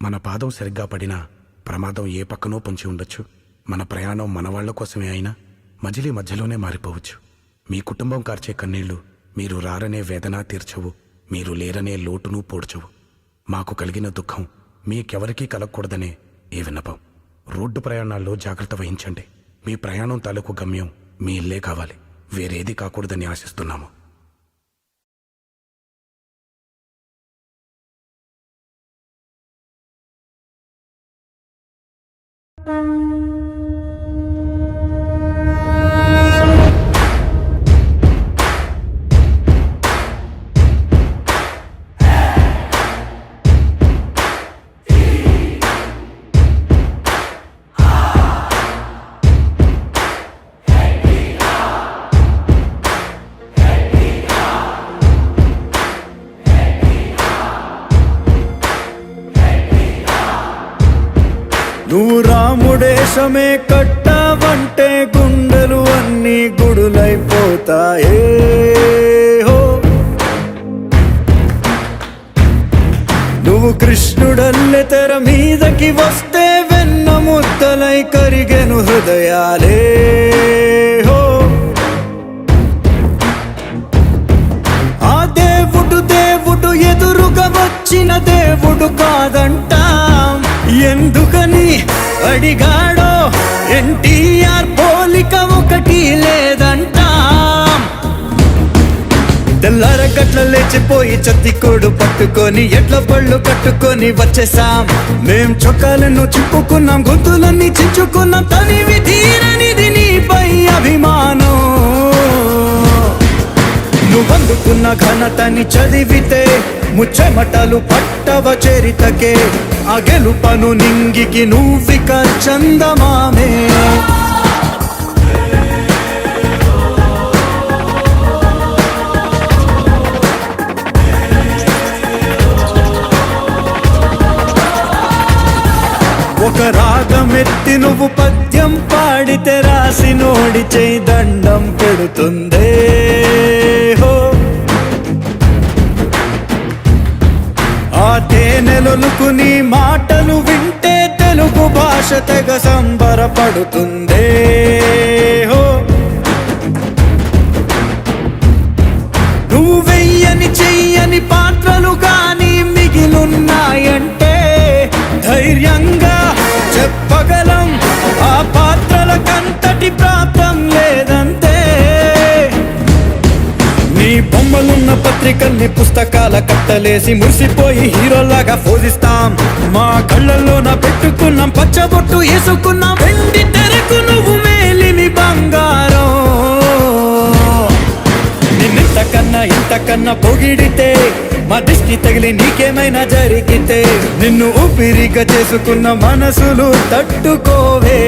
మన పాదం సరిగ్గా పడినా ప్రమాదం ఏ పక్కనో పొంచి ఉండొచ్చు. మన ప్రయాణం మనవాళ్ల కోసమే అయినా మజిలీ మధ్యలోనే మారిపోవచ్చు. మీ కుటుంబం కార్చే కన్నీళ్లు మీరు రారనే వేదన తీర్చవు, మీరు లేరనే లోటును పూడ్చవు. మాకు కలిగిన దుఃఖం మీకెవరికీ కలగకూడదనే ఏ విన్నపం. రోడ్డు ప్రయాణాల్లో జాగ్రత్త వహించండి. మీ ప్రయాణం తాలూకు గమ్యం మీ ఇల్లే కావాలి, వేరేది కాకూడదని ఆశిస్తున్నాము. నువ్వు రాముడేశమే కట్టావంటే గుండెలు అన్నీ గుడులైపోతాయే హో. నువ్వు కృష్ణుడల్లె తెర మీదకి వస్తే వెన్న ముద్దలై కరిగెను హృదయాలే హో. ఆ దేవుడు ఎదురుగా వచ్చిన దేవుడు కాదంటాం. ఎందుకని అడిగాడో ఎన్టీఆర్ పోలిక ఒకటి లేదంటాం. తెల్లారగట్ల లేచిపోయి చత్తికోడు పట్టుకొని ఎట్ల పళ్ళు కట్టుకొని వచ్చేసాం. మేం చొక్కాలను చింపుకున్నాం, గొంతులన్నీ చించుకున్నాం. తనివి తీరనిది నీపై అభిమానం. నువ్వందుకున్న ఘనతని చదివితే ముచ్చెమటలు పట్టవ చరితకే. ఆ గెలుపను నింగికి నువ్విక చందమామే. ఒక రాగమెత్తి నువ్వు పద్యం పాడితే రాసి నోడి చేయి దండం పెడుతుందే హో. ఆ తేనెలొలుకు నీ మాటలు వింటే తెలుగు భాష తెగ సంబరపడుతుందే హో. నువ్వు వెయ్యని చెయ్యని పాత్రలు గాని మిగిలున్నాయంటే ధైర్యంగా చెప్పగలం. ఆ పాత్రలకంతటి ప్రాప్తం లేదంతే. నీ బొమ్మలున్న పత్రికల్ని పుస్తకాల కట్టలేసి మురిసిపోయి హీరోలాగా పోజిస్తాం. మా కళ్ళల్లోన పెట్టుకున్నాం పచ్చబొట్టు వేసుకున్నాం. వెండి తెరకు నువ్వు మేలిమి బంగారం. ఇంతకన్నా పొగిడితే మా దిష్టి తగిలి నీకేమైనా జరిగితే నిన్ను ఊపిరిగా చేసుకున్న మనసులు తట్టుకోవే.